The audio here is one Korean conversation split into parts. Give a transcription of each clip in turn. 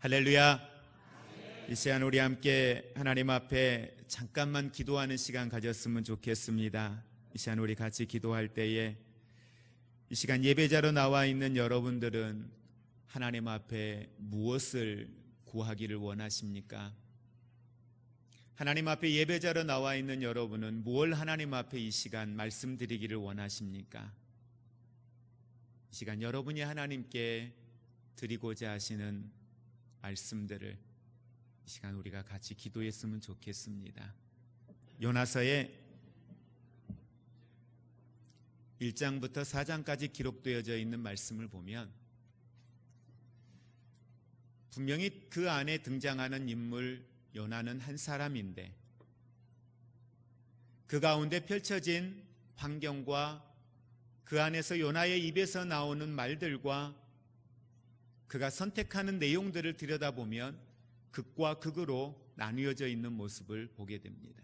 할렐루야. 이 시간 우리 함께 하나님 앞에 잠깐만 기도하는 시간 가졌으면 좋겠습니다. 이 시간 우리 같이 기도할 때에 이 시간 예배자로 나와 있는 여러분들은 하나님 앞에 무엇을 구하기를 원하십니까? 하나님 앞에 예배자로 나와 있는 여러분은 무엇을 하나님 앞에 이 시간 말씀드리기를 원하십니까? 이 시간 여러분이 하나님께 드리고자 하시는 말씀들을 이 시간 우리가 같이 기도했으면 좋겠습니다. 요나서의 1장부터 4장까지 기록되어져 있는 말씀을 보면 분명히 그 안에 등장하는 인물 요나는 한 사람인데 그 가운데 펼쳐진 환경과 그 안에서 요나의 입에서 나오는 말들과 그가 선택하는 내용들을 들여다보면 극과 극으로 나뉘어져 있는 모습을 보게 됩니다.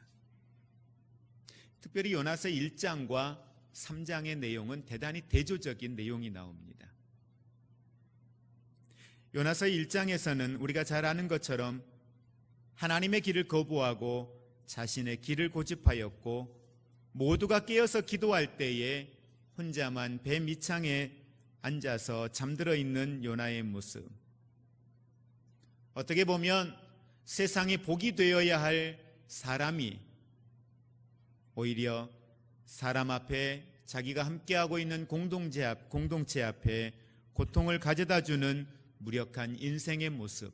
특별히 요나서 1장과 3장의 내용은 대단히 대조적인 내용이 나옵니다. 요나서 1장에서는 우리가 잘 아는 것처럼 하나님의 길을 거부하고 자신의 길을 고집하였고 모두가 깨어서 기도할 때에 혼자만 배 밑창에 앉아서 잠들어 있는 요나의 모습, 어떻게 보면 세상에 복이 되어야 할 사람이 오히려 사람 앞에 자기가 함께하고 있는 공동체 앞에 고통을 가져다주는 무력한 인생의 모습,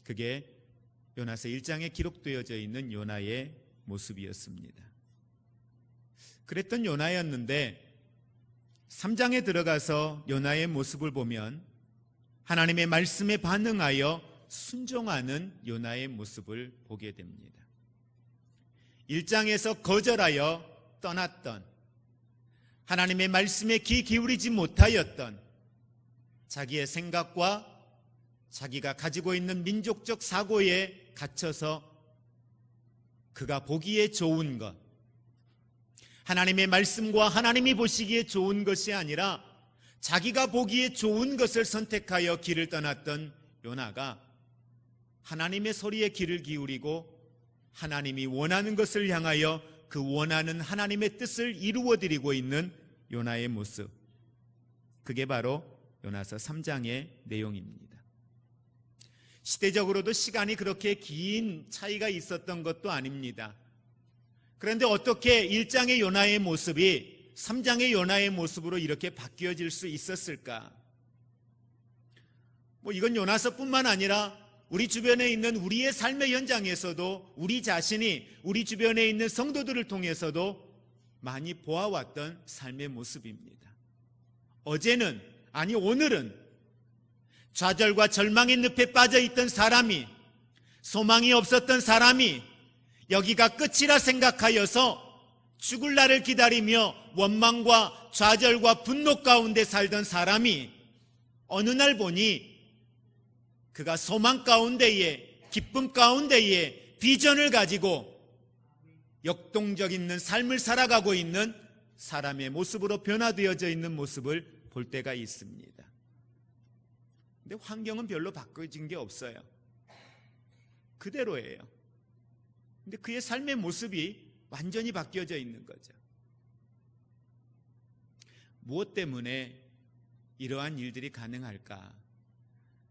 그게 요나서 1장에 기록되어져 있는 요나의 모습이었습니다. 그랬던 요나였는데 3장에 들어가서 요나의 모습을 보면 하나님의 말씀에 반응하여 순종하는 요나의 모습을 보게 됩니다. 1장에서 거절하여 떠났던, 하나님의 말씀에 귀 기울이지 못하였던, 자기의 생각과 자기가 가지고 있는 민족적 사고에 갇혀서 그가 보기에 좋은 것, 하나님의 말씀과 하나님이 보시기에 좋은 것이 아니라 자기가 보기에 좋은 것을 선택하여 길을 떠났던 요나가 하나님의 소리에 귀를 기울이고 하나님이 원하는 것을 향하여 그 원하는 하나님의 뜻을 이루어드리고 있는 요나의 모습, 그게 바로 요나서 3장의 내용입니다. 시대적으로도 시간이 그렇게 긴 차이가 있었던 것도 아닙니다. 그런데 어떻게 1장의 요나의 모습이 3장의 요나의 모습으로 이렇게 바뀌어질 수 있었을까? 이건 요나서뿐만 아니라 우리 주변에 있는 우리의 삶의 현장에서도 우리 자신이 우리 주변에 있는 성도들을 통해서도 많이 보아왔던 삶의 모습입니다. 오늘은 좌절과 절망의 늪에 빠져있던 사람이, 소망이 없었던 사람이 여기가 끝이라 생각하여서 죽을 날을 기다리며 원망과 좌절과 분노 가운데 살던 사람이 어느 날 보니 그가 소망 가운데에, 기쁨 가운데에 비전을 가지고 역동적 있는 삶을 살아가고 있는 사람의 모습으로 변화되어져 있는 모습을 볼 때가 있습니다. 근데 환경은 별로 바꿔진 게 없어요. 그대로예요. 근데 그의 삶의 모습이 완전히 바뀌어져 있는 거죠. 무엇 때문에 이러한 일들이 가능할까?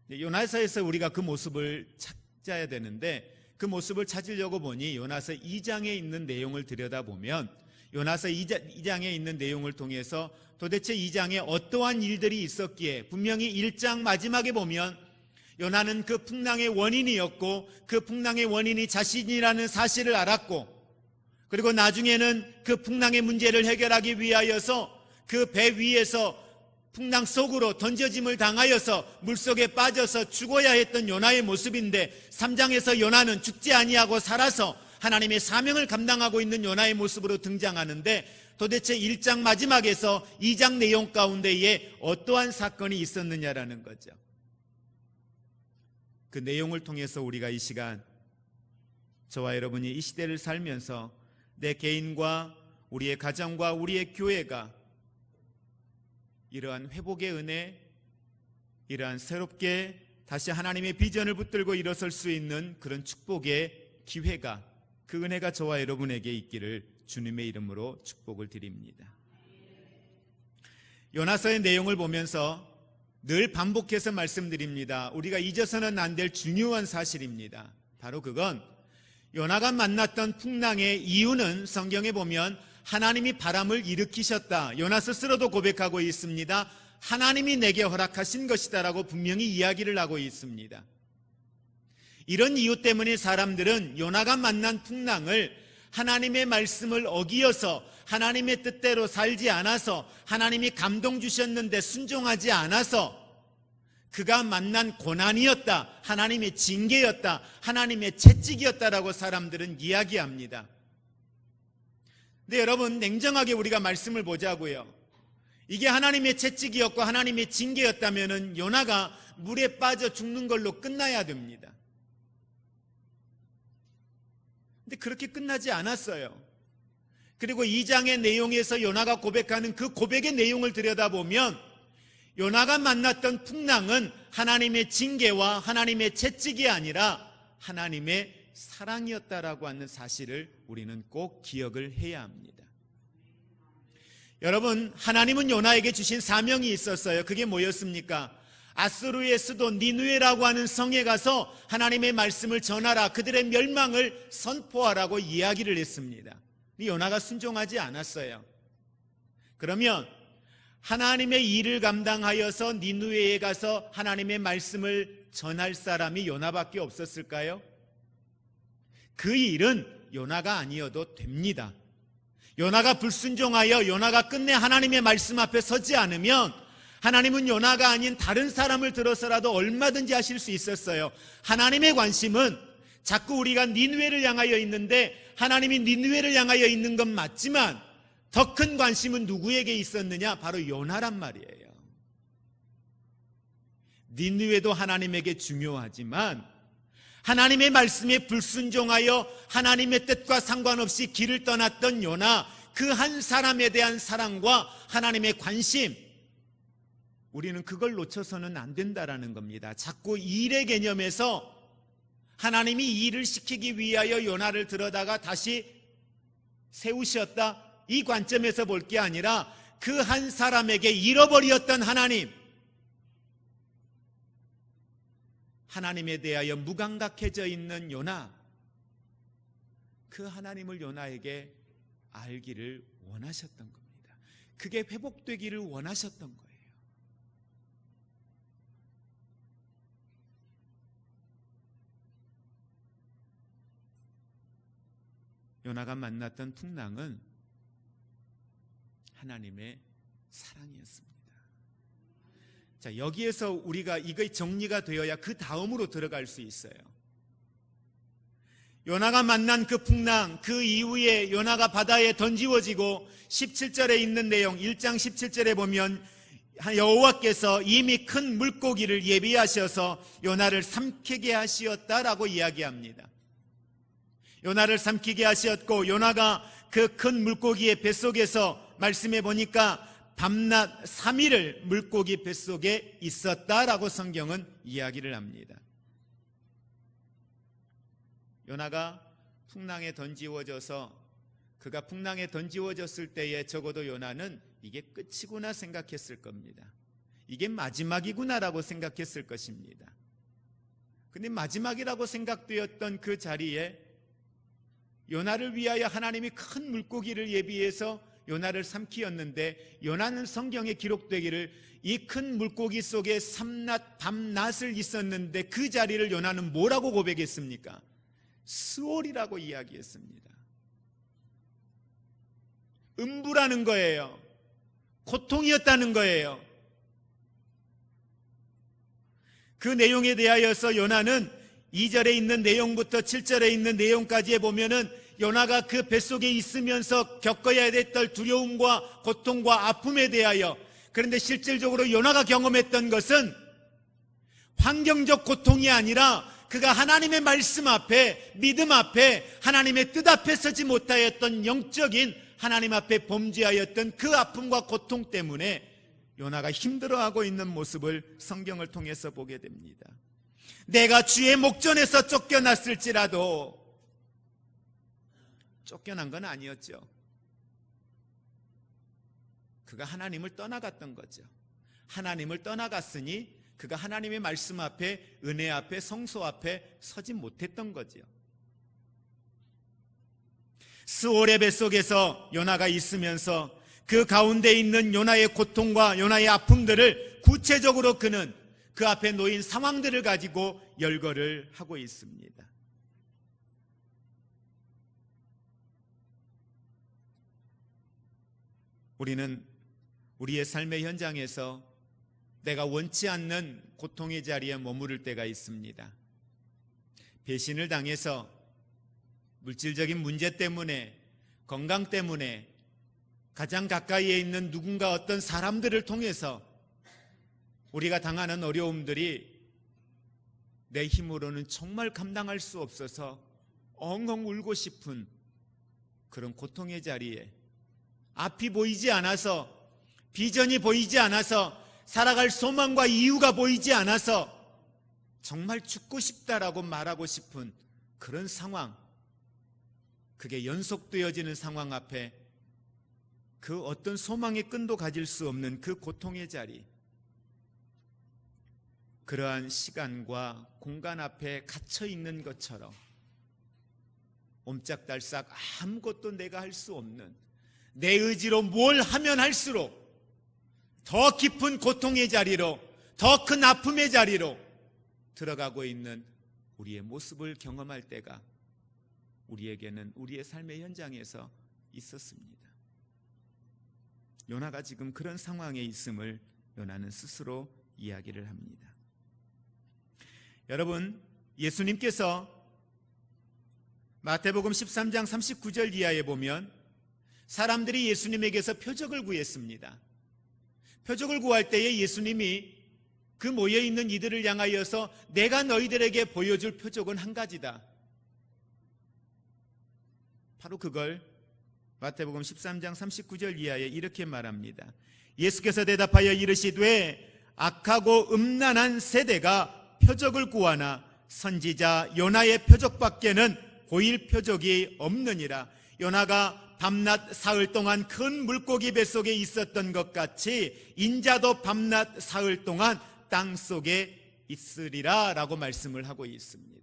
요나서에서 우리가 그 모습을 찾아야 되는데 그 모습을 찾으려고 보니 요나서 2장에 있는 내용을 들여다보면 요나서 2장에 있는 내용을 통해서 도대체 2장에 어떠한 일들이 있었기에, 분명히 1장 마지막에 보면 요나는 그 풍랑의 원인이었고 그 풍랑의 원인이 자신이라는 사실을 알았고, 그리고 나중에는 그 풍랑의 문제를 해결하기 위하여서 그 배 위에서 풍랑 속으로 던져짐을 당하여서 물속에 빠져서 죽어야 했던 요나의 모습인데 3장에서 요나는 죽지 아니하고 살아서 하나님의 사명을 감당하고 있는 요나의 모습으로 등장하는데, 도대체 1장 마지막에서 2장 내용 가운데에 어떠한 사건이 있었느냐라는 거죠. 그 내용을 통해서 우리가 이 시간, 저와 여러분이 이 시대를 살면서 내 개인과 우리의 가정과 우리의 교회가 이러한 회복의 은혜, 이러한 새롭게 다시 하나님의 비전을 붙들고 일어설 수 있는 그런 축복의 기회가, 그 은혜가 저와 여러분에게 있기를 주님의 이름으로 축복을 드립니다. 요나서의 내용을 보면서 늘 반복해서 말씀드립니다. 우리가 잊어서는 안 될 중요한 사실입니다. 바로 그건 요나가 만났던 풍랑의 이유는 성경에 보면 하나님이 바람을 일으키셨다, 요나 스스로도 고백하고 있습니다. 하나님이 내게 허락하신 것이다라고 분명히 이야기를 하고 있습니다. 이런 이유 때문에 사람들은 요나가 만난 풍랑을 하나님의 말씀을 어기어서 하나님의 뜻대로 살지 않아서, 하나님이 감동 주셨는데 순종하지 않아서 그가 만난 고난이었다, 하나님의 징계였다, 하나님의 채찍이었다라고 사람들은 이야기합니다. 근데 여러분, 냉정하게 우리가 말씀을 보자고요. 이게 하나님의 채찍이었고 하나님의 징계였다면 요나가 물에 빠져 죽는 걸로 끝나야 됩니다. 근데 그렇게 끝나지 않았어요. 그리고 2장의 내용에서 요나가 고백하는 그 고백의 내용을 들여다보면 요나가 만났던 풍랑은 하나님의 징계와 하나님의 채찍이 아니라 하나님의 사랑이었다라고 하는 사실을 우리는 꼭 기억을 해야 합니다. 여러분, 하나님은 요나에게 주신 사명이 있었어요. 그게 뭐였습니까? 아수르의 수도 니느웨라고 하는 성에 가서 하나님의 말씀을 전하라, 그들의 멸망을 선포하라고 이야기를 했습니다. 요나가 순종하지 않았어요. 그러면 하나님의 일을 감당하여서 니느웨에 가서 하나님의 말씀을 전할 사람이 요나밖에 없었을까요? 그 일은 요나가 아니어도 됩니다. 요나가 불순종하여 요나가 끝내 하나님의 말씀 앞에 서지 않으면 하나님은 요나가 아닌 다른 사람을 들어서라도 얼마든지 하실 수 있었어요. 하나님의 관심은 자꾸 우리가 니느웨를 향하여 있는데, 하나님이 니느웨를 향하여 있는 건 맞지만 더 큰 관심은 누구에게 있었느냐? 바로 요나란 말이에요. 니느웨도 하나님에게 중요하지만 하나님의 말씀에 불순종하여 하나님의 뜻과 상관없이 길을 떠났던 요나, 그 한 사람에 대한 사랑과 하나님의 관심, 우리는 그걸 놓쳐서는 안 된다라는 겁니다. 자꾸 일의 개념에서 하나님이 이 일을 시키기 위하여 요나를 들어다가 다시 세우셨다, 이 관점에서 볼 게 아니라 그 한 사람에게 잃어버렸던 하나님에 대하여 무감각해져 있는 요나, 그 하나님을 요나에게 알기를 원하셨던 겁니다. 그게 회복되기를 원하셨던 거예요. 요나가 만났던 풍랑은 하나님의 사랑이었습니다. 자, 여기에서 우리가 이게 정리가 되어야 그 다음으로 들어갈 수 있어요. 요나가 만난 그 풍랑, 그 이후에 요나가 바다에 던지워지고 17절에 있는 내용, 1장 17절에 보면 여호와께서 이미 큰 물고기를 예비하셔서 요나를 삼키게 하시었다라고 이야기합니다. 요나를 삼키게 하셨고, 요나가 그 큰 물고기의 뱃속에서 말씀해 보니까 밤낮 3일을 물고기 뱃속에 있었다라고 성경은 이야기를 합니다. 요나가 풍랑에 던지워져서, 그가 풍랑에 던지워졌을 때에 적어도 요나는 이게 끝이구나 생각했을 겁니다. 이게 마지막이구나라고 생각했을 것입니다. 근데 마지막이라고 생각되었던 그 자리에 요나를 위하여 하나님이 큰 물고기를 예비해서 요나를 삼키었는데, 요나는 성경에 기록되기를 이 큰 물고기 속에 삼낮 밤낮을 있었는데 그 자리를 요나는 뭐라고 고백했습니까? 스올이라고 이야기했습니다. 음부라는 거예요. 고통이었다는 거예요. 그 내용에 대하여서 요나는 2절에 있는 내용부터 7절에 있는 내용까지에 보면은 요나가 그 뱃속에 있으면서 겪어야 됐던 두려움과 고통과 아픔에 대하여, 그런데 실질적으로 요나가 경험했던 것은 환경적 고통이 아니라 그가 하나님의 말씀 앞에, 믿음 앞에, 하나님의 뜻 앞에 서지 못하였던 영적인 하나님 앞에 범죄하였던 그 아픔과 고통 때문에 요나가 힘들어하고 있는 모습을 성경을 통해서 보게 됩니다. 내가 주의 목전에서 쫓겨났을지라도, 쫓겨난 건 아니었죠. 그가 하나님을 떠나갔던 거죠. 하나님을 떠나갔으니 그가 하나님의 말씀 앞에, 은혜 앞에, 성소 앞에 서지 못했던 거죠. 스올의 뱃속에서 요나가 있으면서 그 가운데 있는 요나의 고통과 요나의 아픔들을 구체적으로 그는 그 앞에 놓인 상황들을 가지고 열거를 하고 있습니다. 우리는 우리의 삶의 현장에서 내가 원치 않는 고통의 자리에 머무를 때가 있습니다. 배신을 당해서, 물질적인 문제 때문에, 건강 때문에, 가장 가까이에 있는 누군가, 어떤 사람들을 통해서 우리가 당하는 어려움들이 내 힘으로는 정말 감당할 수 없어서 엉엉 울고 싶은 그런 고통의 자리에, 앞이 보이지 않아서, 비전이 보이지 않아서, 살아갈 소망과 이유가 보이지 않아서 정말 죽고 싶다라고 말하고 싶은 그런 상황, 그게 연속되어지는 상황 앞에 그 어떤 소망의 끈도 가질 수 없는 그 고통의 자리, 그러한 시간과 공간 앞에 갇혀 있는 것처럼 옴짝달싹 아무것도 내가 할 수 없는, 내 의지로 뭘 하면 할수록 더 깊은 고통의 자리로, 더 큰 아픔의 자리로 들어가고 있는 우리의 모습을 경험할 때가 우리에게는 우리의 삶의 현장에서 있었습니다. 요나가 지금 그런 상황에 있음을 요나는 스스로 이야기를 합니다. 여러분, 예수님께서 마태복음 13장 39절 이하에 보면 사람들이 예수님에게서 표적을 구했습니다. 표적을 구할 때에 예수님이 그 모여있는 이들을 향하여서 내가 너희들에게 보여줄 표적은 한 가지다. 바로 그걸 마태복음 13장 39절 이하에 이렇게 말합니다. 예수께서 대답하여 이르시되 악하고 음란한 세대가 표적을 구하나 선지자 요나의 표적밖에는 보일 표적이 없느니라. 요나가 밤낮 사흘 동안 큰 물고기 뱃속에 있었던 것 같이 인자도 밤낮 사흘 동안 땅속에 있으리라 라고 말씀을 하고 있습니다.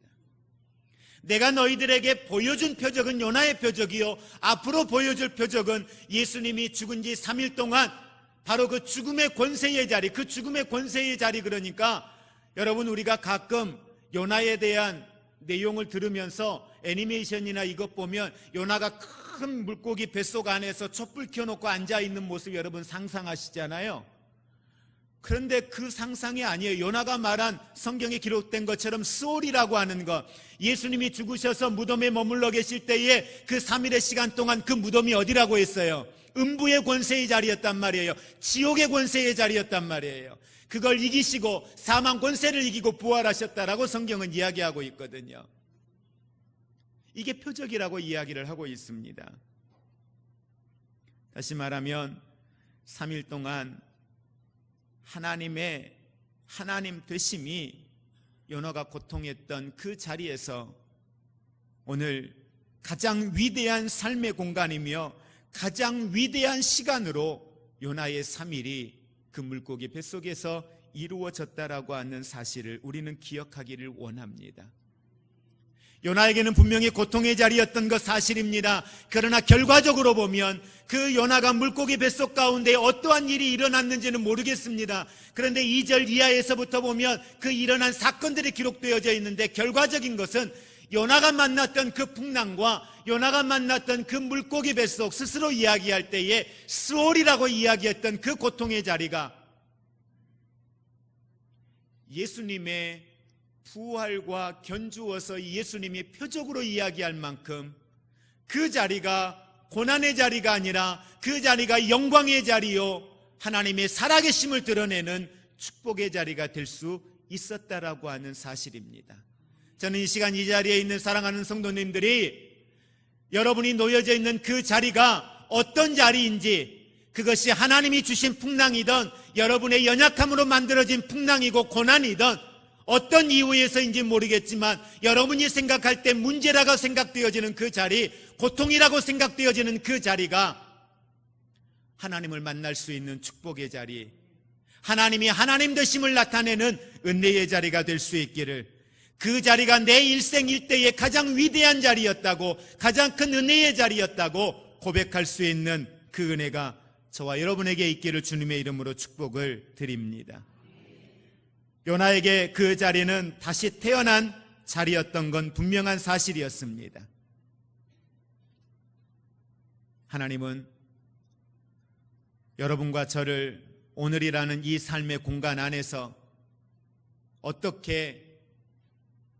내가 너희들에게 보여준 표적은 요나의 표적이요, 앞으로 보여줄 표적은 예수님이 죽은 지 3일 동안 바로 그 죽음의 권세의 자리, 그 죽음의 권세의 자리, 그러니까 여러분, 우리가 가끔 요나에 대한 내용을 들으면서 애니메이션이나 이것 보면 요나가 큰 물고기 뱃속 안에서 촛불 켜놓고 앉아있는 모습 여러분 상상하시잖아요. 그런데 그 상상이 아니에요. 요나가 말한 성경에 기록된 것처럼 스올이라고 하는 것, 예수님이 죽으셔서 무덤에 머물러 계실 때에 그 3일의 시간 동안 그 무덤이 어디라고 했어요? 음부의 권세의 자리였단 말이에요. 지옥의 권세의 자리였단 말이에요. 그걸 이기시고 사망 권세를 이기고 부활하셨다라고 성경은 이야기하고 있거든요. 이게 표적이라고 이야기를 하고 있습니다. 다시 말하면 3일 동안 하나님 되심이 요나가 고통했던 그 자리에서 오늘 가장 위대한 삶의 공간이며 가장 위대한 시간으로 요나의 3일이 그 물고기 뱃속에서 이루어졌다라고 하는 사실을 우리는 기억하기를 원합니다. 요나에게는 분명히 고통의 자리였던 것 사실입니다. 그러나 결과적으로 보면 그 요나가 물고기 뱃속 가운데 어떠한 일이 일어났는지는 모르겠습니다. 그런데 2절 이하에서부터 보면 그 일어난 사건들이 기록되어져 있는데 결과적인 것은 요나가 만났던 그 풍랑과 요나가 만났던 그 물고기 뱃속, 스스로 이야기할 때에 스올이라고 이야기했던 그 고통의 자리가 예수님의 부활과 견주어서 예수님이 표적으로 이야기할 만큼 그 자리가 고난의 자리가 아니라 그 자리가 영광의 자리요, 하나님의 살아계심을 드러내는 축복의 자리가 될 수 있었다라고 하는 사실입니다. 저는 이 시간 이 자리에 있는 사랑하는 성도님들이 여러분이 놓여져 있는 그 자리가 어떤 자리인지, 그것이 하나님이 주신 풍랑이든 여러분의 연약함으로 만들어진 풍랑이고 고난이든 어떤 이유에서인지 모르겠지만 여러분이 생각할 때 문제라고 생각되어지는 그 자리, 고통이라고 생각되어지는 그 자리가 하나님을 만날 수 있는 축복의 자리, 하나님이 하나님 되심을 나타내는 은혜의 자리가 될 수 있기를, 그 자리가 내 일생 일대의 가장 위대한 자리였다고, 가장 큰 은혜의 자리였다고 고백할 수 있는 그 은혜가 저와 여러분에게 있기를 주님의 이름으로 축복을 드립니다. 요나에게 그 자리는 다시 태어난 자리였던 건 분명한 사실이었습니다. 하나님은 여러분과 저를 오늘이라는 이 삶의 공간 안에서 어떻게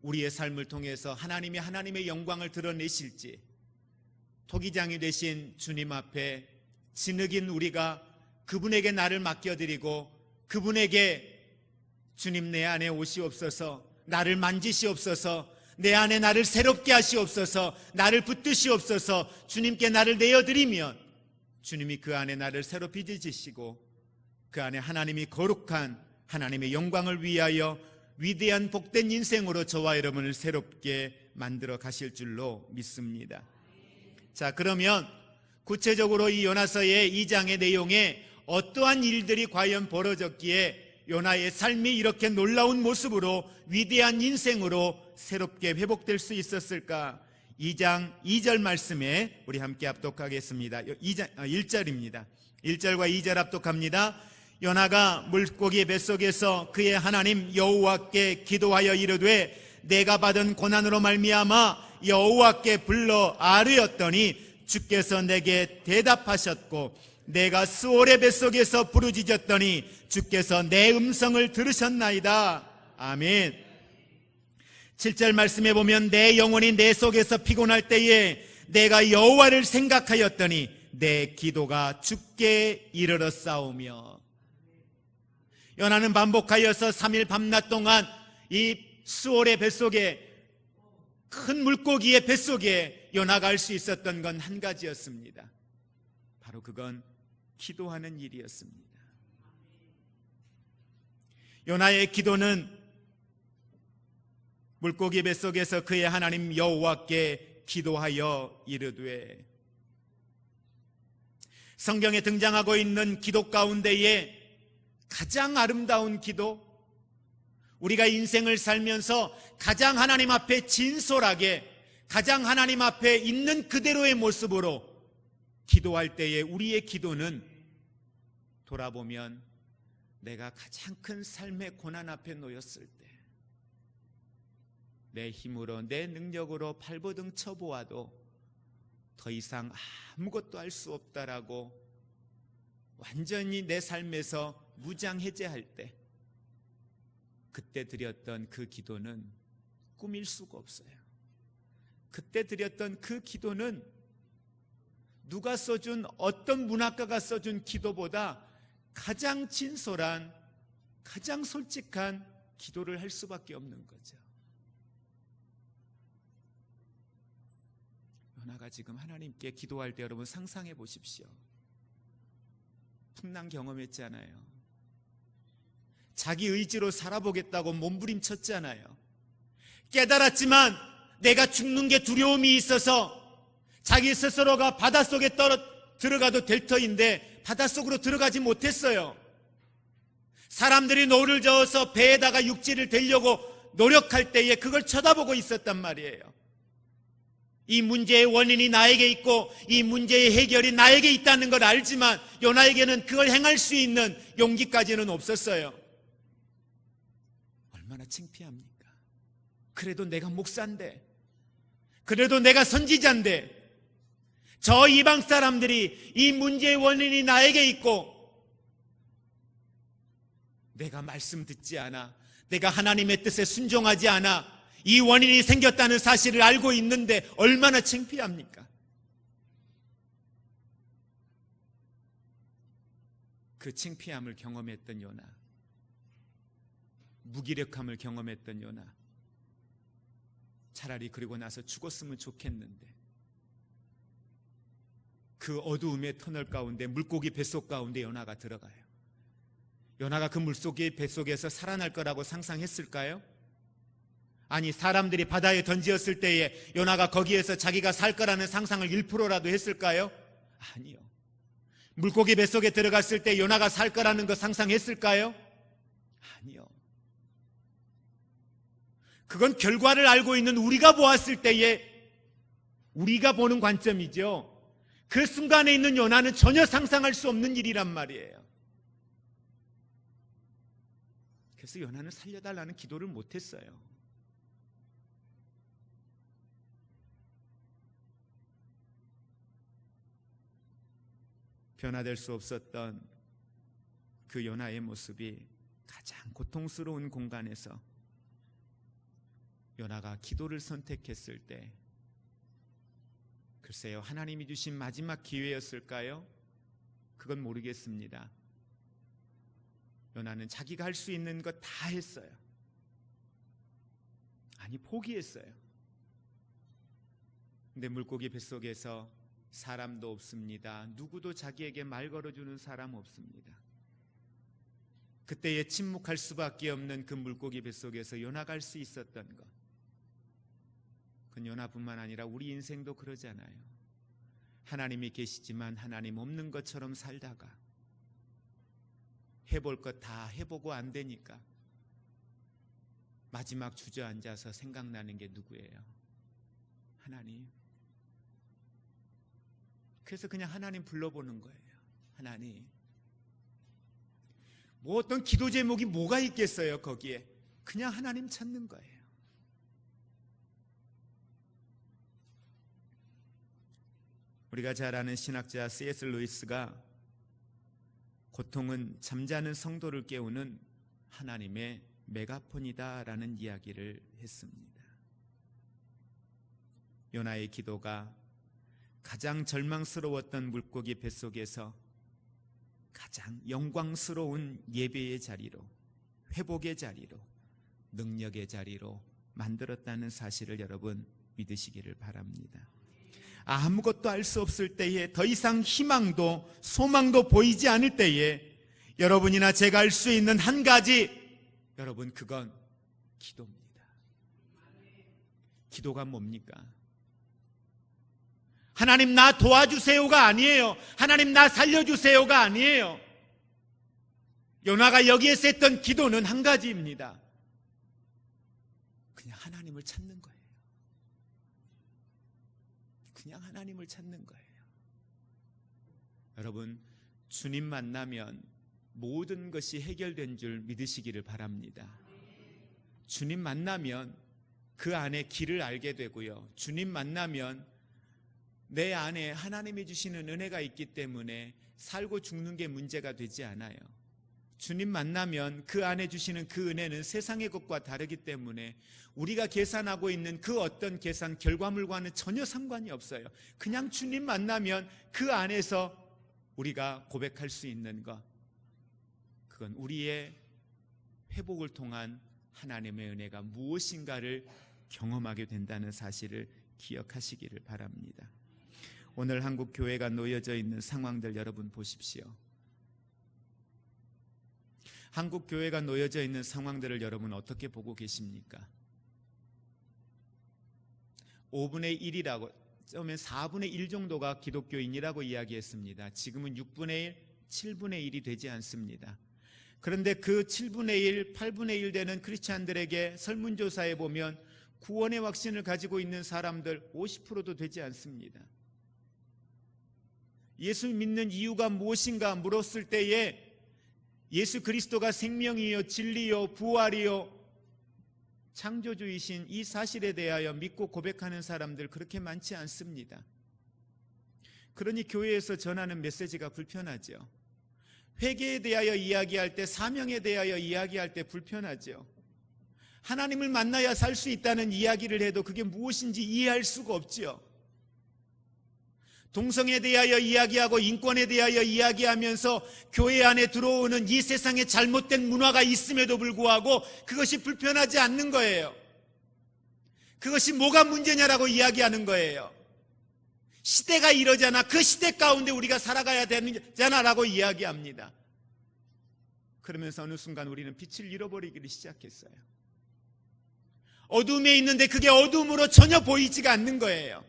우리의 삶을 통해서 하나님이 하나님의 영광을 드러내실지, 토기장이 되신 주님 앞에 진흙인 우리가 그분에게 나를 맡겨드리고 그분에게 주님 내 안에 오시옵소서, 나를 만지시옵소서, 내 안에 나를 새롭게 하시옵소서, 나를 붙드시옵소서, 주님께 나를 내어드리면 주님이 그 안에 나를 새로 빚으시고 그 안에 하나님이 거룩한 하나님의 영광을 위하여 위대한 복된 인생으로 저와 여러분을 새롭게 만들어 가실 줄로 믿습니다. 자, 그러면 구체적으로 이 요나서의 2장의 내용에 어떠한 일들이 과연 벌어졌기에 요나의 삶이 이렇게 놀라운 모습으로 위대한 인생으로 새롭게 회복될 수 있었을까? 2장 2절 말씀에 우리 함께 합독하겠습니다. 1절입니다. 1절과 2절 합독합니다. 요나가 물고기 뱃속에서 그의 하나님 여호와께 기도하여 이르되 내가 받은 고난으로 말미암아 여호와께 불러 아뢰었더니 주께서 내게 대답하셨고 내가 스올의 뱃속에서 부르짖었더니 주께서 내 음성을 들으셨나이다. 아멘. 7절 말씀에 보면 내 영혼이 내 속에서 피곤할 때에 내가 여호와를 생각하였더니 내 기도가 주께 이르렀사오며. 요나는 반복하여서 3일 밤낮 동안 이 스올의 뱃속에, 큰 물고기의 뱃속에 요나가 할 수 있었던 건 한 가지였습니다. 바로 그건 기도하는 일이었습니다. 요나의 기도는 물고기 뱃속에서 그의 하나님 여호와께 기도하여 이르되, 성경에 등장하고 있는 기도 가운데에 가장 아름다운 기도, 우리가 인생을 살면서 가장 하나님 앞에 진솔하게, 가장 하나님 앞에 있는 그대로의 모습으로 기도할 때에 우리의 기도는 돌아보면 내가 가장 큰 삶의 고난 앞에 놓였을 때, 내 힘으로 내 능력으로 발버둥 쳐보아도 더 이상 아무것도 할 수 없다라고 완전히 내 삶에서 무장해제할 때, 그때 드렸던 그 기도는 꾸밀 수가 없어요. 그때 드렸던 그 기도는 누가 써준, 어떤 문학가가 써준 기도보다 가장 진솔한, 가장 솔직한 기도를 할 수밖에 없는 거죠. 요나가 지금 하나님께 기도할 때 여러분 상상해 보십시오. 풍랑 경험했잖아요. 자기 의지로 살아보겠다고 몸부림쳤잖아요. 깨달았지만 내가 죽는 게 두려움이 있어서 자기 스스로가 바닷속에 들어가도 될 터인데 바닷속으로 들어가지 못했어요. 사람들이 노를 저어서 배에다가 육지를 대려고 노력할 때에 그걸 쳐다보고 있었단 말이에요. 이 문제의 원인이 나에게 있고 이 문제의 해결이 나에게 있다는 걸 알지만 요나에게는 그걸 행할 수 있는 용기까지는 없었어요. 얼마나 창피합니까? 그래도 내가 목사인데, 그래도 내가 선지자인데, 저 이방 사람들이 이 문제의 원인이 나에게 있고 내가 말씀 듣지 않아, 내가 하나님의 뜻에 순종하지 않아 이 원인이 생겼다는 사실을 알고 있는데 얼마나 창피합니까? 그 창피함을 경험했던 요나, 무기력함을 경험했던 요나, 차라리 그리고 나서 죽었으면 좋겠는데 그 어두움의 터널 가운데, 물고기 뱃속 가운데 요나가 들어가요. 요나가 그 물고기 뱃속에서 살아날 거라고 상상했을까요? 아니, 사람들이 바다에 던지었을 때에 요나가 거기에서 자기가 살 거라는 상상을 1%라도 했을까요? 아니요. 물고기 뱃속에 들어갔을 때 요나가 살 거라는 거 상상했을까요? 아니요. 그건 결과를 알고 있는 우리가 보았을 때에 우리가 보는 관점이죠. 그 순간에 있는 요나는 전혀 상상할 수 없는 일이란 말이에요. 그래서 요나는 살려달라는 기도를 못했어요. 변화될 수 없었던 그 요나의 모습이 가장 고통스러운 공간에서 요나가 기도를 선택했을 때, 글쎄요, 하나님이 주신 마지막 기회였을까요? 그건 모르겠습니다. 요나는 자기가 할 수 있는 것 다 했어요. 아니, 포기했어요. 근데 물고기 뱃속에서 사람도 없습니다. 누구도 자기에게 말 걸어주는 사람 없습니다. 그때에 침묵할 수밖에 없는 그 물고기 뱃속에서 요나가 할 수 있었던 것, 그건 요나뿐만 아니라 우리 인생도 그러잖아요. 하나님이 계시지만 하나님 없는 것처럼 살다가 해볼 것 다 해보고 안 되니까 마지막 주저앉아서 생각나는 게 누구예요? 하나님. 그래서 그냥 하나님 불러보는 거예요. 하나님. 뭐 어떤 기도 제목이 뭐가 있겠어요, 거기에. 그냥 하나님 찾는 거예요. 우리가 잘 아는 신학자 C.S. 루이스가 고통은 잠자는 성도를 깨우는 하나님의 메가폰이다라는 이야기를 했습니다. 요나의 기도가 가장 절망스러웠던 물고기 뱃속에서 가장 영광스러운 예배의 자리로, 회복의 자리로, 능력의 자리로 만들었다는 사실을 여러분 믿으시기를 바랍니다. 아무것도 알 수 없을 때에, 더 이상 희망도 소망도 보이지 않을 때에 여러분이나 제가 할 수 있는 한 가지, 여러분, 그건 기도입니다. 기도가 뭡니까? 하나님 나 도와주세요가 아니에요. 하나님 나 살려주세요가 아니에요. 요나가 여기에서 했던 기도는 한 가지입니다. 그냥 하나님을 찾는 거예요. 그냥 하나님을 찾는 거예요. 여러분, 주님 만나면 모든 것이 해결된 줄 믿으시기를 바랍니다. 주님 만나면 그 안에 길을 알게 되고요. 주님 만나면 내 안에 하나님이 주시는 은혜가 있기 때문에 살고 죽는 게 문제가 되지 않아요. 주님 만나면 그 안에 주시는 그 은혜는 세상의 것과 다르기 때문에 우리가 계산하고 있는 그 어떤 계산 결과물과는 전혀 상관이 없어요. 그냥 주님 만나면 그 안에서 우리가 고백할 수 있는 것, 그건 우리의 회복을 통한 하나님의 은혜가 무엇인가를 경험하게 된다는 사실을 기억하시기를 바랍니다. 오늘 한국 교회가 놓여져 있는 상황들 여러분 보십시오. 한국 교회가 놓여져 있는 상황들을 여러분 어떻게 보고 계십니까? 5분의 1이라고, 처음엔 4분의 1 정도가 기독교인이라고 이야기했습니다. 지금은 6분의 1, 7분의 1이 되지 않습니다. 그런데 그 7분의 1, 8분의 1 되는 크리스찬들에게 설문조사에 보면 구원의 확신을 가지고 있는 사람들 50%도 되지 않습니다. 예수 믿는 이유가 무엇인가 물었을 때에 예수 그리스도가 생명이요 진리요 부활이요 창조주이신 이 사실에 대하여 믿고 고백하는 사람들 그렇게 많지 않습니다. 그러니 교회에서 전하는 메시지가 불편하죠. 회개에 대하여 이야기할 때, 사명에 대하여 이야기할 때 불편하죠. 하나님을 만나야 살 수 있다는 이야기를 해도 그게 무엇인지 이해할 수가 없지요. 동성애에 대하여 이야기하고 인권에 대하여 이야기하면서 교회 안에 들어오는 이 세상에 잘못된 문화가 있음에도 불구하고 그것이 불편하지 않는 거예요. 그것이 뭐가 문제냐라고 이야기하는 거예요. 시대가 이러잖아. 그 시대 가운데 우리가 살아가야 되잖아라고 이야기합니다. 그러면서 어느 순간 우리는 빛을 잃어버리기를 시작했어요. 어둠에 있는데 그게 어둠으로 전혀 보이지가 않는 거예요.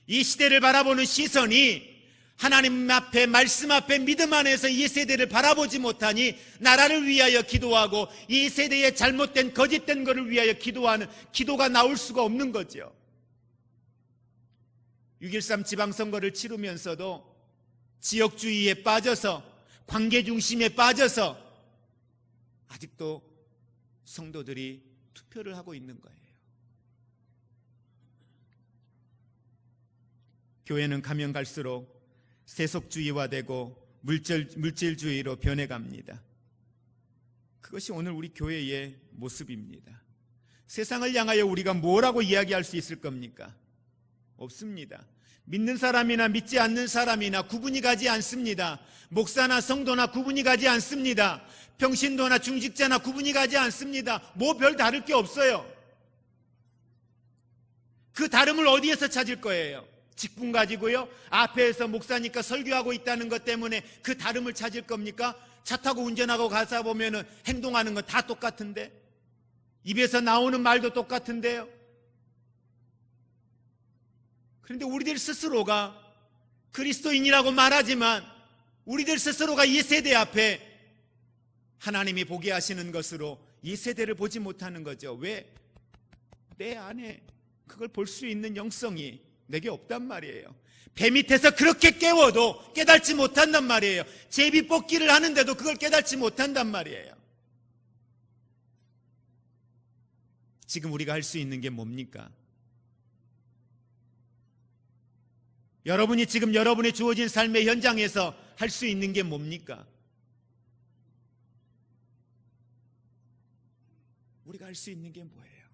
이 시대를 바라보는 시선이 하나님 앞에, 말씀 앞에, 믿음 안에서 이 세대를 바라보지 못하니 나라를 위하여 기도하고 이 세대의 잘못된 거짓된 것을 위하여 기도하는 기도가 나올 수가 없는 거죠. 6.13 지방선거를 치르면서도 지역주의에 빠져서, 관계 중심에 빠져서 아직도 성도들이 투표를 하고 있는 거예요. 교회는 가면 갈수록 세속주의화되고 물질주의로 변해갑니다. 그것이 오늘 우리 교회의 모습입니다. 세상을 향하여 우리가 뭐라고 이야기할 수 있을 겁니까? 없습니다. 믿는 사람이나 믿지 않는 사람이나 구분이 가지 않습니다. 목사나 성도나 구분이 가지 않습니다. 평신도나 중직자나 구분이 가지 않습니다. 뭐 별 다를 게 없어요. 그 다름을 어디에서 찾을 거예요? 직분 가지고요? 앞에서 목사니까 설교하고 있다는 것 때문에 그 다름을 찾을 겁니까? 차 타고 운전하고 가서 보면은 행동하는 건 다 똑같은데, 입에서 나오는 말도 똑같은데요. 그런데 우리들 스스로가 그리스도인이라고 말하지만 우리들 스스로가 이 세대 앞에 하나님이 보게 하시는 것으로 이 세대를 보지 못하는 거죠. 왜? 내 안에 그걸 볼 수 있는 영성이 내게 없단 말이에요. 배 밑에서 그렇게 깨워도 깨닫지 못한단 말이에요. 제비 뽑기를 하는데도 그걸 깨닫지 못한단 말이에요. 지금 우리가 할 수 있는 게 뭡니까? 여러분이 지금 여러분의 주어진 삶의 현장에서 할 수 있는 게 뭡니까? 우리가 할 수 있는 게 뭐예요?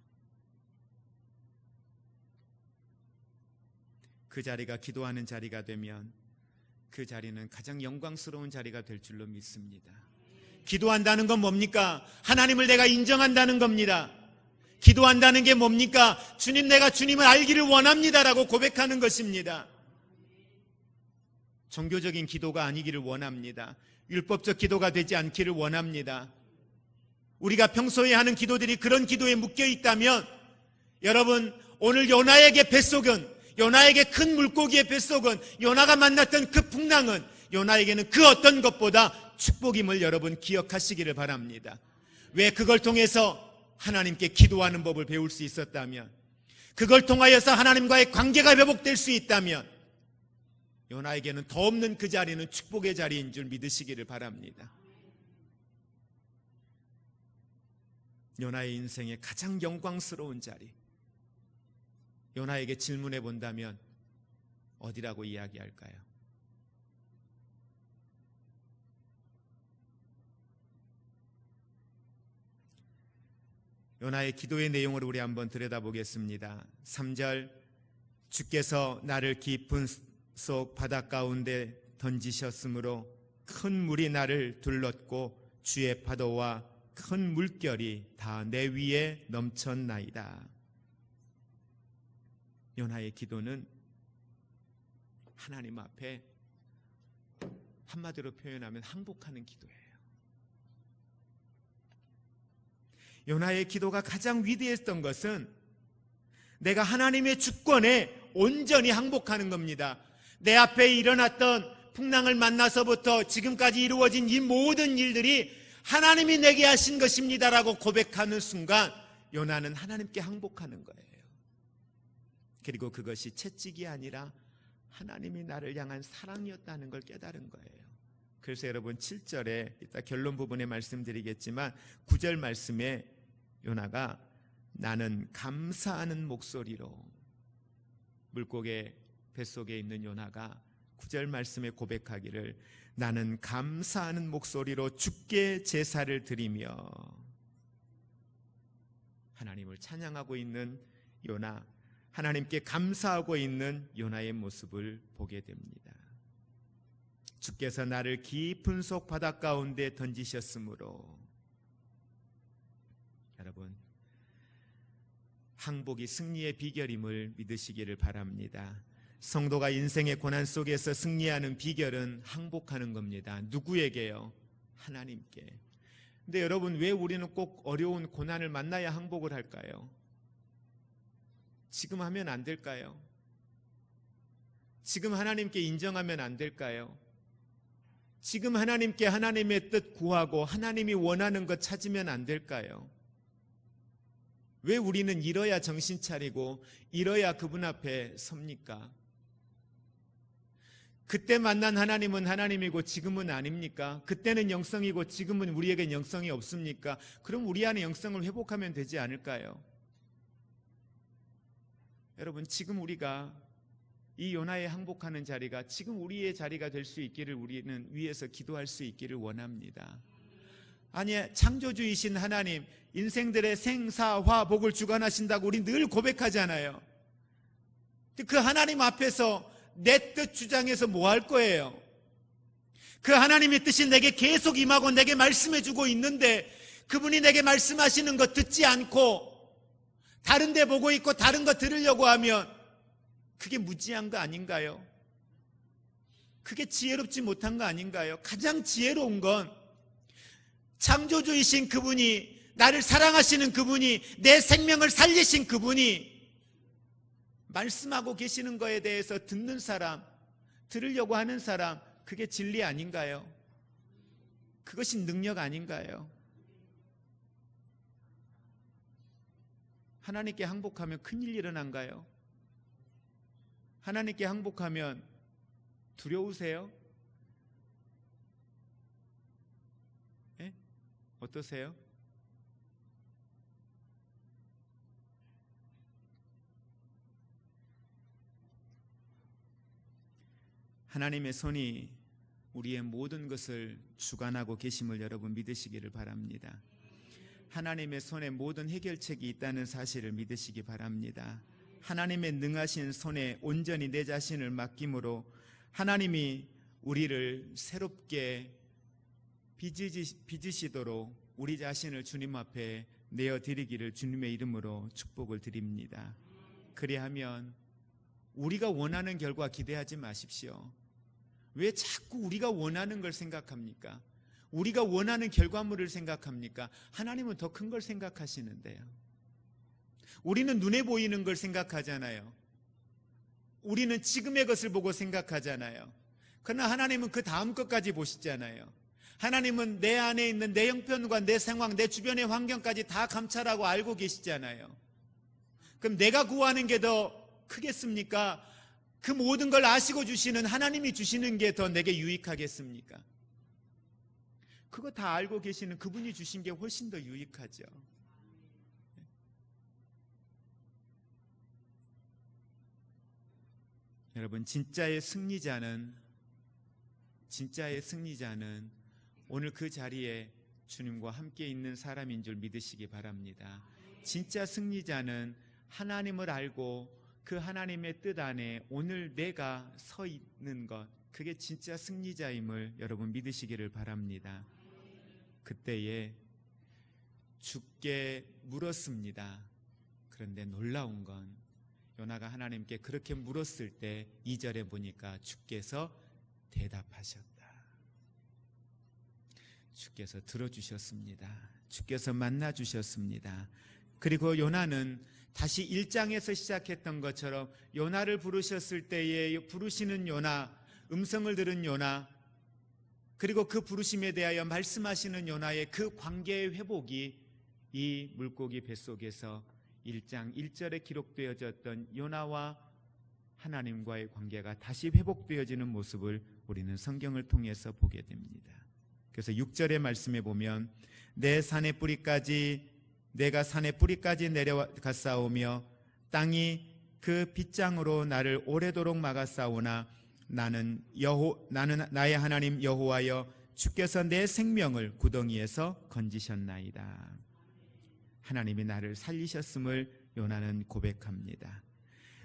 그 자리가 기도하는 자리가 되면 그 자리는 가장 영광스러운 자리가 될 줄로 믿습니다. 기도한다는 건 뭡니까? 하나님을 내가 인정한다는 겁니다. 기도한다는 게 뭡니까? 주님, 내가 주님을 알기를 원합니다라고 고백하는 것입니다. 종교적인 기도가 아니기를 원합니다. 율법적 기도가 되지 않기를 원합니다. 우리가 평소에 하는 기도들이 그런 기도에 묶여 있다면 여러분, 오늘 요나에게 뱃속은, 요나에게 큰 물고기의 뱃속은, 요나가 만났던 그 풍랑은 요나에게는 그 어떤 것보다 축복임을 여러분 기억하시기를 바랍니다. 왜? 그걸 통해서 하나님께 기도하는 법을 배울 수 있었다면, 그걸 통하여서 하나님과의 관계가 회복될 수 있다면 요나에게는 더 없는 그 자리는 축복의 자리인 줄 믿으시기를 바랍니다. 요나의 인생의 가장 영광스러운 자리, 요나에게 질문해 본다면 어디라고 이야기할까요? 요나의 기도의 내용을 우리 한번 들여다보겠습니다. 3절, 주께서 나를 깊은 속 바다 가운데 던지셨으므로 큰 물이 나를 둘렀고 주의 파도와 큰 물결이 다 내 위에 넘쳤나이다. 요나의 기도는 하나님 앞에 한마디로 표현하면 항복하는 기도예요. 요나의 기도가 가장 위대했던 것은 내가 하나님의 주권에 온전히 항복하는 겁니다. 내 앞에 일어났던 풍랑을 만나서부터 지금까지 이루어진 이 모든 일들이 하나님이 내게 하신 것입니다라고 고백하는 순간 요나는 하나님께 항복하는 거예요. 그리고 그것이 채찍이 아니라 하나님이 나를 향한 사랑이었다는 걸 깨달은 거예요. 그래서 여러분 7절에 이따 결론 부분에 말씀드리겠지만 9절 말씀에 요나가 나는 감사하는 목소리로, 물고기 뱃속에 있는 요나가 9절 말씀에 고백하기를 나는 감사하는 목소리로 주께 제사를 드리며, 하나님을 찬양하고 있는 요나, 하나님께 감사하고 있는 요나의 모습을 보게 됩니다. 주께서 나를 깊은 속 바다 가운데 던지셨으므로, 여러분 항복이 승리의 비결임을 믿으시기를 바랍니다. 성도가 인생의 고난 속에서 승리하는 비결은 항복하는 겁니다. 누구에게요? 하나님께. 근데 여러분, 왜 우리는 꼭 어려운 고난을 만나야 항복을 할까요? 지금 하면 안 될까요? 지금 하나님께 인정하면 안 될까요? 지금 하나님께 하나님의 뜻 구하고 하나님이 원하는 것 찾으면 안 될까요? 왜 우리는 이뤄야 정신 차리고 이뤄야 그분 앞에 섭니까? 그때 만난 하나님은 하나님이고 지금은 아닙니까? 그때는 영성이고 지금은 우리에겐 영성이 없습니까? 그럼 우리 안에 영성을 회복하면 되지 않을까요? 여러분, 지금 우리가 이 요나에 항복하는 자리가 지금 우리의 자리가 될 수 있기를 우리는 위해서 기도할 수 있기를 원합니다. 아니, 창조주이신 하나님, 인생들의 생사화복을 주관하신다고 우리 늘 고백하잖아요. 그 하나님 앞에서 내 뜻 주장해서 뭐 할 거예요? 그 하나님의 뜻이 내게 계속 임하고 내게 말씀해 주고 있는데 그분이 내게 말씀하시는 거 듣지 않고 다른 데 보고 있고 다른 거 들으려고 하면 그게 무지한 거 아닌가요? 그게 지혜롭지 못한 거 아닌가요? 가장 지혜로운 건 창조주이신 그분이, 나를 사랑하시는 그분이, 내 생명을 살리신 그분이 말씀하고 계시는 거에 대해서 듣는 사람, 들으려고 하는 사람, 그게 진리 아닌가요? 그것이 능력 아닌가요? 하나님께 항복하면 큰일 일어난가요? 하나님께 항복하면 두려우세요? 예? 어떠세요? 하나님의 손이 우리의 모든 것을 주관하고 계심을 여러분 믿으시기를 바랍니다. 하나님의 손에 모든 해결책이 있다는 사실을 믿으시기 바랍니다. 하나님의 능하신 손에 온전히 내 자신을 맡김으로 하나님이 우리를 새롭게 빚으시도록 우리 자신을 주님 앞에 내어드리기를 주님의 이름으로 축복을 드립니다. 그리하면 우리가 원하는 결과 기대하지 마십시오. 왜 자꾸 우리가 원하는 걸 생각합니까? 우리가 원하는 결과물을 생각합니까? 하나님은 더 큰 걸 생각하시는데요. 우리는 눈에 보이는 걸 생각하잖아요. 우리는 지금의 것을 보고 생각하잖아요. 그러나 하나님은 그 다음 것까지 보시잖아요. 하나님은 내 안에 있는 내 형편과 내 상황, 내 주변의 환경까지 다 감찰하고 알고 계시잖아요. 그럼 내가 구하는 게 더 크겠습니까? 그 모든 걸 아시고 주시는 하나님이 주시는 게 더 내게 유익하겠습니까? 그거 다 알고 계시는 그분이 주신 게 훨씬 더 유익하죠. 여러분, 진짜의 승리자는 오늘 그 자리에 주님과 함께 있는 사람인 줄 믿으시기 바랍니다. 진짜 승리자는 하나님을 알고 그 하나님의 뜻 안에 오늘 내가 서 있는 것, 그게 진짜 승리자임을 여러분 믿으시기를 바랍니다. 그때에 주께 물었습니다. 그런데 놀라운 건 요나가 하나님께 그렇게 물었을 때 2절에 보니까 주께서 대답하셨다. 주께서 들어주셨습니다. 주께서 만나주셨습니다. 그리고 요나는 다시 1장에서 시작했던 것처럼 요나를 부르셨을 때에 부르시는 요나, 음성을 들은 요나, 그리고 그 부르심에 대하여 말씀하시는 요나의 그 관계의 회복이 이 물고기 뱃속에서 1장 1절에 기록되어졌던 요나와 하나님과의 관계가 다시 회복되어지는 모습을 우리는 성경을 통해서 보게 됩니다. 그래서 6절의 말씀에 보면 내가 산의 뿌리까지 내려갔사오며 땅이 그 빗장으로 나를 오래도록 막았사오나 나는 나의 하나님 여호와여 주께서 내 생명을 구덩이에서 건지셨나이다. 하나님이 나를 살리셨음을 요나는 고백합니다.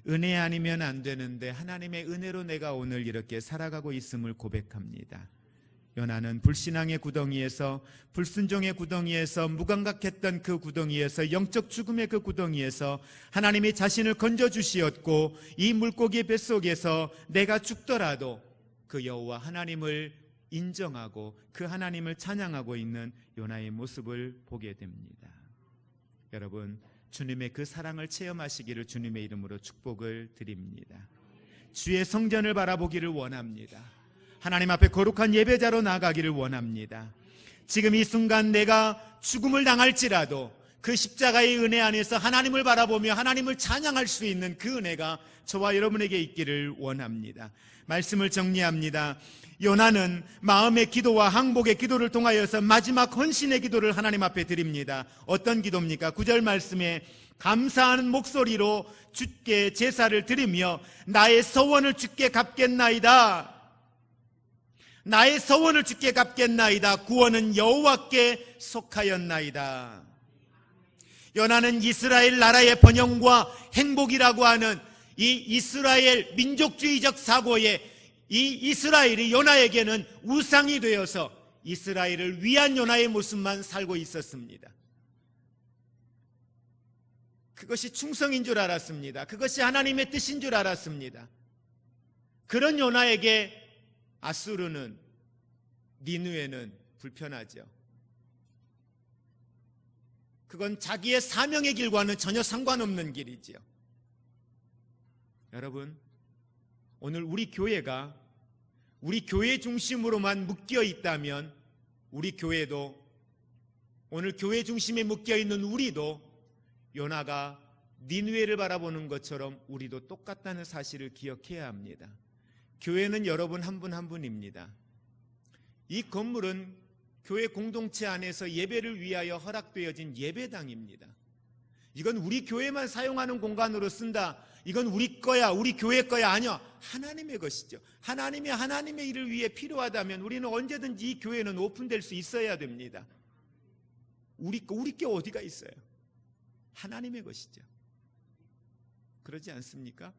은혜 아니면 안 되는데 하나님의 은혜로 내가 오늘 이렇게 살아가고 있음을 고백합니다. 요나는 불신앙의 구덩이에서, 불순종의 구덩이에서, 무감각했던 그 구덩이에서, 영적 죽음의 그 구덩이에서 하나님이 자신을 건져주시었고 이 물고기의 뱃속에서 내가 죽더라도 그 여호와 하나님을 인정하고 그 하나님을 찬양하고 있는 요나의 모습을 보게 됩니다. 여러분, 주님의 그 사랑을 체험하시기를 주님의 이름으로 축복을 드립니다. 주의 성전을 바라보기를 원합니다. 하나님 앞에 거룩한 예배자로 나아가기를 원합니다. 지금 이 순간 내가 죽음을 당할지라도 그 십자가의 은혜 안에서 하나님을 바라보며 하나님을 찬양할 수 있는 그 은혜가 저와 여러분에게 있기를 원합니다. 말씀을 정리합니다. 요나는 마음의 기도와 항복의 기도를 통하여서 마지막 헌신의 기도를 하나님 앞에 드립니다. 어떤 기도입니까? 9절 말씀에 감사하는 목소리로 주께 제사를 드리며 나의 서원을 주께 갚겠나이다. 나의 서원을 주께 갚겠나이다. 구원은 여호와께 속하였나이다. 요나는 이스라엘 나라의 번영과 행복이라고 하는 이 이스라엘 민족주의적 사고에 이 이스라엘이 요나에게는 우상이 되어서 이스라엘을 위한 요나의 모습만 살고 있었습니다. 그것이 충성인 줄 알았습니다. 그것이 하나님의 뜻인 줄 알았습니다. 그런 요나에게 아수르는, 니느웨는 불편하죠. 그건 자기의 사명의 길과는 전혀 상관없는 길이지요. 여러분, 오늘 우리 교회가 우리 교회 중심으로만 묶여 있다면 우리 교회도, 오늘 교회 중심에 묶여 있는 우리도 요나가 니느웨를 바라보는 것처럼 우리도 똑같다는 사실을 기억해야 합니다. 교회는 여러분 한 분 한 분입니다. 이 건물은 교회 공동체 안에서 예배를 위하여 허락되어진 예배당입니다. 이건 우리 교회만 사용하는 공간으로 쓴다, 이건 우리 거야, 우리 교회 거야, 아니요, 하나님의 것이죠. 하나님의 일을 위해 필요하다면 우리는 언제든지 이 교회는 오픈될 수 있어야 됩니다. 우리 게 어디가 있어요? 하나님의 것이죠. 그러지 않습니까?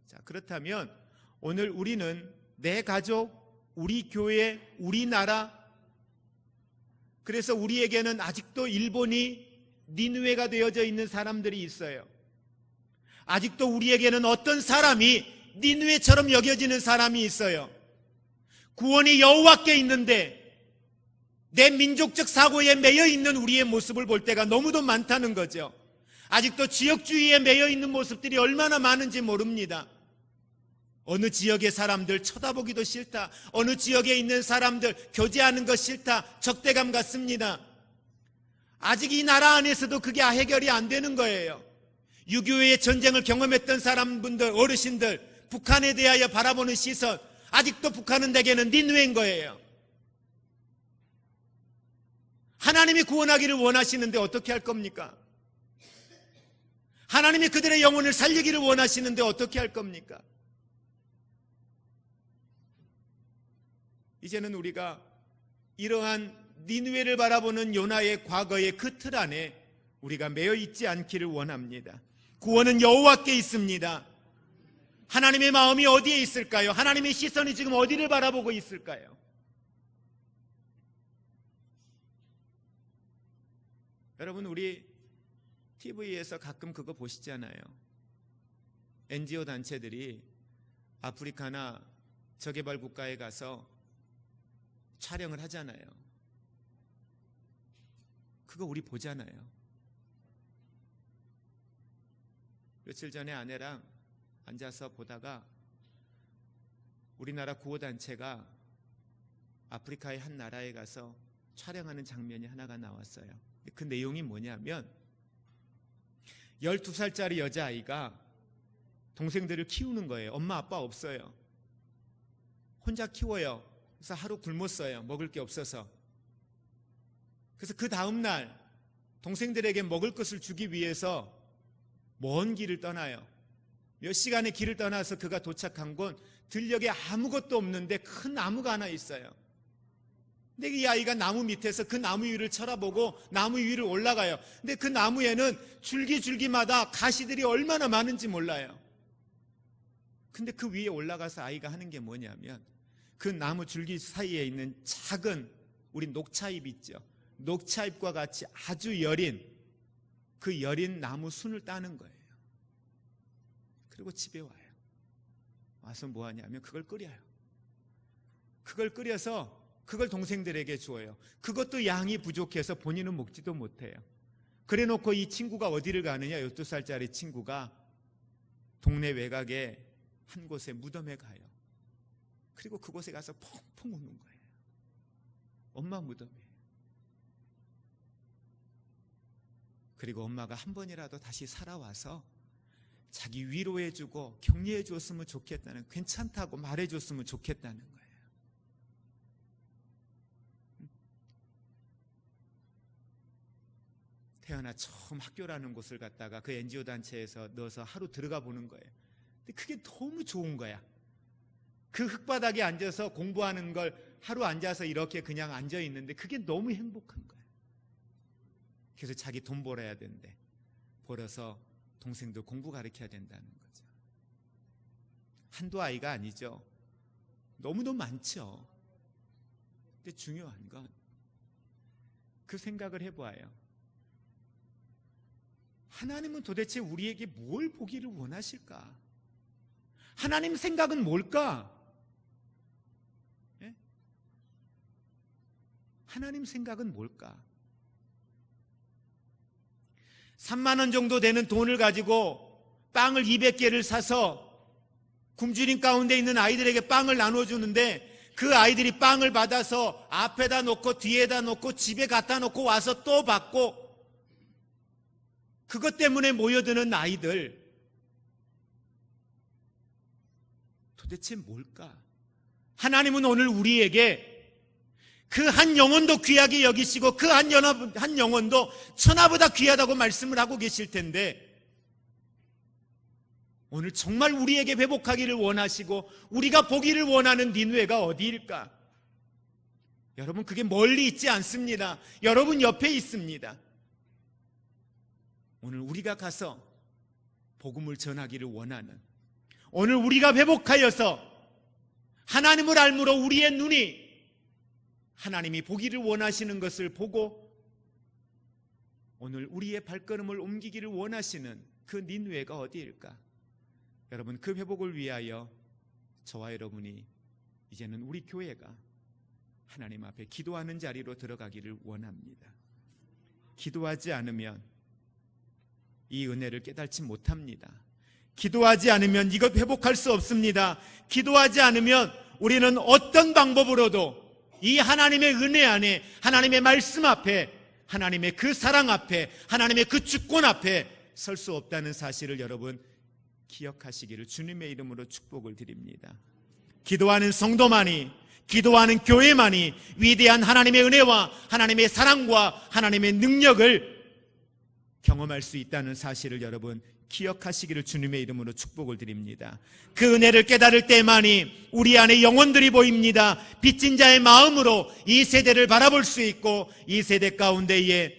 자, 그렇다면 오늘 우리는 내 가족, 우리 교회, 우리 나라, 그래서 우리에게는 아직도 일본이 니느웨가 되어져 있는 사람들이 있어요. 아직도 우리에게는 어떤 사람이 니느웨처럼 여겨지는 사람이 있어요. 구원이 여호와께 있는데 내 민족적 사고에 매여 있는 우리의 모습을 볼 때가 너무도 많다는 거죠. 아직도 지역주의에 매여 있는 모습들이 얼마나 많은지 모릅니다. 어느 지역의 사람들 쳐다보기도 싫다, 어느 지역에 있는 사람들 교제하는 것 싫다, 적대감 같습니다. 아직 이 나라 안에서도 그게 해결이 안 되는 거예요. 6.25의 전쟁을 경험했던 사람분들, 어르신들, 북한에 대하여 바라보는 시선, 아직도 북한은 대개는 니느웨인 거예요. 하나님이 구원하기를 원하시는데 어떻게 할 겁니까? 하나님이 그들의 영혼을 살리기를 원하시는데 어떻게 할 겁니까? 이제는 우리가 이러한 니느웨를 바라보는 요나의 과거의 그 틀 안에 우리가 매여 있지 않기를 원합니다. 구원은 여호와께 있습니다. 하나님의 마음이 어디에 있을까요? 하나님의 시선이 지금 어디를 바라보고 있을까요? 여러분, 우리 TV에서 가끔 그거 보시잖아요. NGO 단체들이 아프리카나 저개발 국가에 가서 촬영을 하잖아요. 그거 우리 보잖아요. 며칠 전에 아내랑 앉아서 보다가 우리나라 구호단체가 아프리카의 한 나라에 가서 촬영하는 장면이 하나가 나왔어요. 그 내용이 뭐냐면 12살짜리 여자아이가 동생들을 키우는 거예요. 엄마 아빠 없어요. 혼자 키워요. 그래서 하루 굶었어요. 먹을 게 없어서. 그래서 그 다음날 동생들에게 먹을 것을 주기 위해서 먼 길을 떠나요. 몇 시간의 길을 떠나서 그가 도착한 곳, 들녘에 아무것도 없는데 큰 나무가 하나 있어요. 근데 이 아이가 나무 밑에서 그 나무 위를 쳐다보고 나무 위를 올라가요. 근데 그 나무에는 줄기마다 가시들이 얼마나 많은지 몰라요. 근데 그 위에 올라가서 아이가 하는 게 뭐냐면 그 나무 줄기 사이에 있는 작은 우리 녹차잎 있죠. 녹차잎과 같이 아주 여린 그 여린 나무 순을 따는 거예요. 그리고 집에 와요. 와서 뭐 하냐면 그걸 끓여요. 그걸 끓여서 그걸 동생들에게 주어요. 그것도 양이 부족해서 본인은 먹지도 못해요. 그래 놓고 이 친구가 어디를 가느냐, 12살짜리 친구가 동네 외곽에 한 곳에 무덤에 가요. 그리고 그곳에 가서 펑펑 우는 거예요. 엄마 무덤에. 그리고 엄마가 한 번이라도 다시 살아와서 자기 위로해주고 격려해 줬으면 좋겠다는, 괜찮다고 말해줬으면 좋겠다는 거예요. 태어나 처음 학교라는 곳을 갔다가 그 NGO 단체에서 넣어서 하루 들어가 보는 거예요. 근데 그게 너무 좋은 거야. 그 흙바닥에 앉아서 공부하는 걸 하루 앉아서 이렇게 그냥 앉아 있는데 그게 너무 행복한 거야. 그래서 자기 돈 벌어야 된대. 벌어서 동생들 공부 가르쳐야 된다는 거죠. 한두 아이가 아니죠. 너무너무 많죠. 근데 중요한 건 그 생각을 해보아요. 하나님은 도대체 우리에게 뭘 보기를 원하실까? 하나님 생각은 뭘까? 예? 하나님 생각은 뭘까? 3만 원 정도 되는 돈을 가지고 빵을 200개를 사서 굶주림 가운데 있는 아이들에게 빵을 나눠주는데 그 아이들이 빵을 받아서 앞에다 놓고 뒤에다 놓고 집에 갖다 놓고 와서 또 받고, 그것 때문에 모여드는 아이들, 도대체 뭘까? 하나님은 오늘 우리에게 그 한 영혼도 귀하게 여기시고 그 한 영혼도 천하보다 귀하다고 말씀을 하고 계실 텐데, 오늘 정말 우리에게 회복하기를 원하시고 우리가 보기를 원하는 니느웨가 어디일까? 여러분, 그게 멀리 있지 않습니다. 여러분 옆에 있습니다. 오늘 우리가 가서 복음을 전하기를 원하는, 오늘 우리가 회복하여서 하나님을 알므로 우리의 눈이 하나님이 보기를 원하시는 것을 보고 오늘 우리의 발걸음을 옮기기를 원하시는 그 니느웨가 어디일까? 여러분, 그 회복을 위하여 저와 여러분이 이제는 우리 교회가 하나님 앞에 기도하는 자리로 들어가기를 원합니다. 기도하지 않으면 이 은혜를 깨닫지 못합니다. 기도하지 않으면 이것 회복할 수 없습니다. 기도하지 않으면 우리는 어떤 방법으로도 이 하나님의 은혜 안에, 하나님의 말씀 앞에, 하나님의 그 사랑 앞에, 하나님의 그 주권 앞에 설 수 없다는 사실을 여러분 기억하시기를 주님의 이름으로 축복을 드립니다. 기도하는 성도만이, 기도하는 교회만이 위대한 하나님의 은혜와 하나님의 사랑과 하나님의 능력을 경험할 수 있다는 사실을 여러분 기억하시기를 주님의 이름으로 축복을 드립니다. 그 은혜를 깨달을 때만이 우리 안에 영혼들이 보입니다. 빚진 자의 마음으로 이 세대를 바라볼 수 있고, 이 세대 가운데에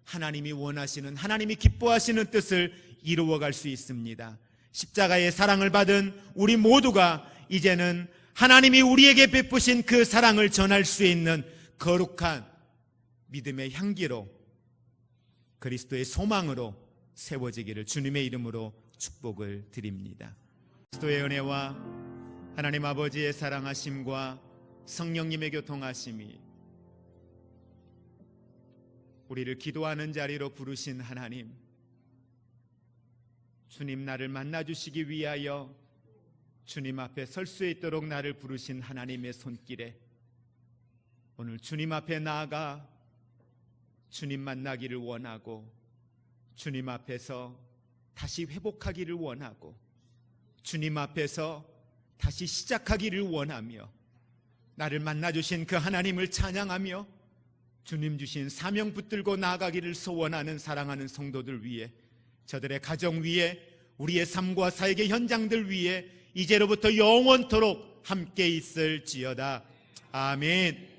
하나님이 원하시는, 하나님이 기뻐하시는 뜻을 이루어갈 수 있습니다. 십자가의 사랑을 받은 우리 모두가 이제는 하나님이 우리에게 베푸신 그 사랑을 전할 수 있는 거룩한 믿음의 향기로, 그리스도의 소망으로 세워지기를 주님의 이름으로 축복을 드립니다. 그리스도의 은혜와 하나님 아버지의 사랑하심과 성령님의 교통하심이, 우리를 기도하는 자리로 부르신 하나님, 주님 나를 만나주시기 위하여 주님 앞에 설 수 있도록 나를 부르신 하나님의 손길에 오늘 주님 앞에 나아가 주님 만나기를 원하고, 주님 앞에서 다시 회복하기를 원하고, 주님 앞에서 다시 시작하기를 원하며, 나를 만나주신 그 하나님을 찬양하며 주님 주신 사명 붙들고 나아가기를 소원하는 사랑하는 성도들 위해, 저들의 가정 위에, 우리의 삶과 사역의 현장들 위에 이제로부터 영원토록 함께 있을지어다. 아멘.